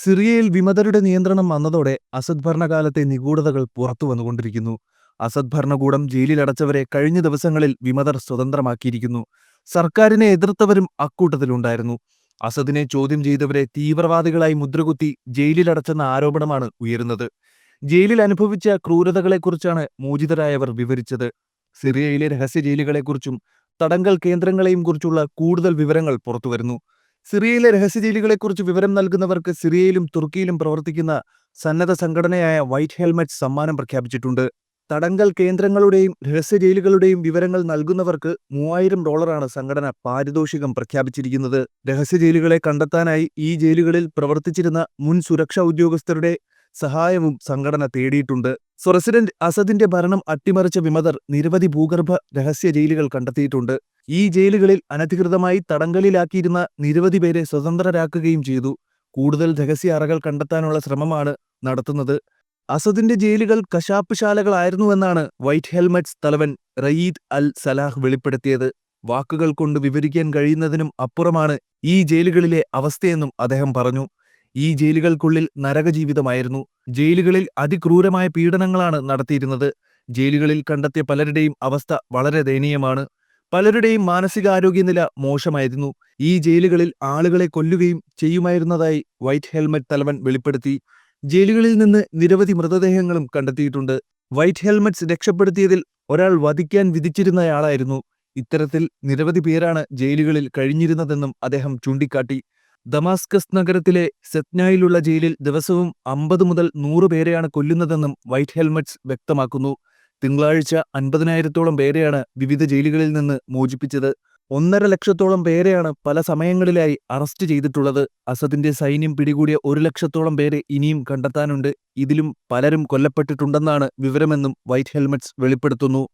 സിറിയയിൽ വിമതരുടെ നിയന്ത്രണം വന്നതോടെ അസദ് ഭരണകാലത്തെ നിഗൂഢതകൾ പുറത്തുവന്നുകൊണ്ടിരിക്കുന്നു. അസദ് ഭരണകൂടം ജയിലിലടച്ചവരെ കഴിഞ്ഞ ദിവസങ്ങളിൽ വിമതർ സ്വതന്ത്രമാക്കിയിരിക്കുന്നു. സർക്കാരിനെ എതിർത്തവരും അക്കൂട്ടത്തിലുണ്ടായിരുന്നു. അസദിനെ ചോദ്യം ചെയ്തവരെ തീവ്രവാദികളായി മുദ്രകുത്തി ജയിലിലടച്ചെന്ന ആരോപണമാണ് ഉയരുന്നത്. ജയിലിൽ അനുഭവിച്ച ക്രൂരതകളെക്കുറിച്ചാണ് മോചിതരായവർ വിവരിച്ചത്. സിറിയയിലെ രഹസ്യ ജയിലുകളെക്കുറിച്ചും തടങ്കൽ കേന്ദ്രങ്ങളെയും കുറിച്ചുള്ള കൂടുതൽ വിവരങ്ങൾ പുറത്തുവരുന്നു. സിറിയയിലെ രഹസ്യ ജയിലുകളെക്കുറിച്ച് വിവരം നൽകുന്നവർക്ക് സിറിയയിലും തുർക്കിയിലും പ്രവർത്തിക്കുന്ന സന്നദ്ധ സംഘടനയായ വൈറ്റ് ഹെൽമറ്റ്സ് സമ്മാനം പ്രഖ്യാപിച്ചിട്ടുണ്ട്. തടങ്കൽ കേന്ദ്രങ്ങളുടെയും രഹസ്യ ജയിലുകളുടെയും വിവരങ്ങൾ നൽകുന്നവർക്ക് $3000 സംഘടന പാരിതോഷികം പ്രഖ്യാപിച്ചിരിക്കുന്നത്. രഹസ്യ ജയിലുകളെ കണ്ടെത്താനായി ഈ ജയിലുകളിൽ പ്രവർത്തിച്ചിരുന്ന മുൻ സുരക്ഷാ ഉദ്യോഗസ്ഥരുടെ സഹായവും സംഘടന തേടിയിട്ടുണ്ട്. പ്രസിഡന്റ് അസദിന്റെ ഭരണം അട്ടിമറിച്ച വിമതർ നിരവധി ഭൂഗർഭ രഹസ്യ ജയിലുകൾ കണ്ടെത്തിയിട്ടുണ്ട്. ഈ ജയിലുകളിൽ അനധികൃതമായി തടങ്കലിലാക്കിയിരുന്ന നിരവധി പേരെ സ്വതന്ത്രരാക്കുകയും ചെയ്തു. കൂടുതൽ രഹസ്യ അറകൾ കണ്ടെത്താനുള്ള ശ്രമമാണ് നടത്തുന്നത്. അസദിന്റെ ജയിലുകൾ കശാപ്പ് ശാലകളായിരുന്നുവെന്നാണ് വൈറ്റ് ഹെൽമറ്റ്സ് തലവൻ റയീദ് അൽ സലാഹ് വെളിപ്പെടുത്തിയത്. വാക്കുകൾ കൊണ്ട് വിവരിക്കാൻ കഴിയുന്നതിനും അപ്പുറമാണ് ഈ ജയിലുകളിലെ അവസ്ഥയെന്നും അദ്ദേഹം പറഞ്ഞു. ഈ ജയിലുകൾക്കുള്ളിൽ നരകജീവിതമായിരുന്നു. ജയിലുകളിൽ അതിക്രൂരമായ പീഡനങ്ങളാണ് നടത്തിയിരുന്നത്. ജയിലുകളിൽ കണ്ടെത്തിയ പലരുടെയും അവസ്ഥ വളരെ ദയനീയമാണ്. പലരുടെയും മാനസികാരോഗ്യനില മോശമായിരുന്നു. ഈ ജയിലുകളിൽ ആളുകളെ കൊല്ലുകയും ചെയ്യുമായിരുന്നതായി വൈറ്റ് ഹെൽമറ്റ് തലവൻ വെളിപ്പെടുത്തി. ജയിലുകളിൽ നിന്ന് നിരവധി മൃതദേഹങ്ങളും കണ്ടെത്തിയിട്ടുണ്ട്. വൈറ്റ് ഹെൽമറ്റ്സ് രക്ഷപ്പെടുത്തിയതിൽ ഒരാൾ വധിക്കാൻ വിധിച്ചിരുന്നയാളായിരുന്നു. ഇത്തരത്തിൽ നിരവധി പേരാണ് ജയിലുകളിൽ കഴിഞ്ഞിരുന്നതെന്നും അദ്ദേഹം ചൂണ്ടിക്കാട്ടി. ദമാസ്കസ് നഗരത്തിലെ സെത്നായിലുള്ള ജയിലിൽ ദിവസവും 50 മുതൽ 100 പേരെയാണ് കൊല്ലുന്നതെന്നും വൈറ്റ് ഹെൽമറ്റ്സ് വ്യക്തമാക്കുന്നു. തിങ്കളാഴ്ച 50,000-ഓളം പേരെയാണ് വിവിധ ജയിലുകളിൽ നിന്ന് മോചിപ്പിച്ചത്. 1.5 ലക്ഷത്തോളം പേരെയാണ് പല സമയങ്ങളിലായി അറസ്റ്റ് ചെയ്തിട്ടുള്ളത്. അസദിന്റെ സൈന്യം പിടികൂടിയ 1 ലക്ഷത്തോളം പേരെ ഇനിയും കണ്ടെത്താനുണ്ട്. ഇതിലും പലരും കൊല്ലപ്പെട്ടിട്ടുണ്ടെന്നാണ് വിവരമെന്നും വൈറ്റ് ഹെൽമറ്റ്സ് വെളിപ്പെടുത്തുന്നു.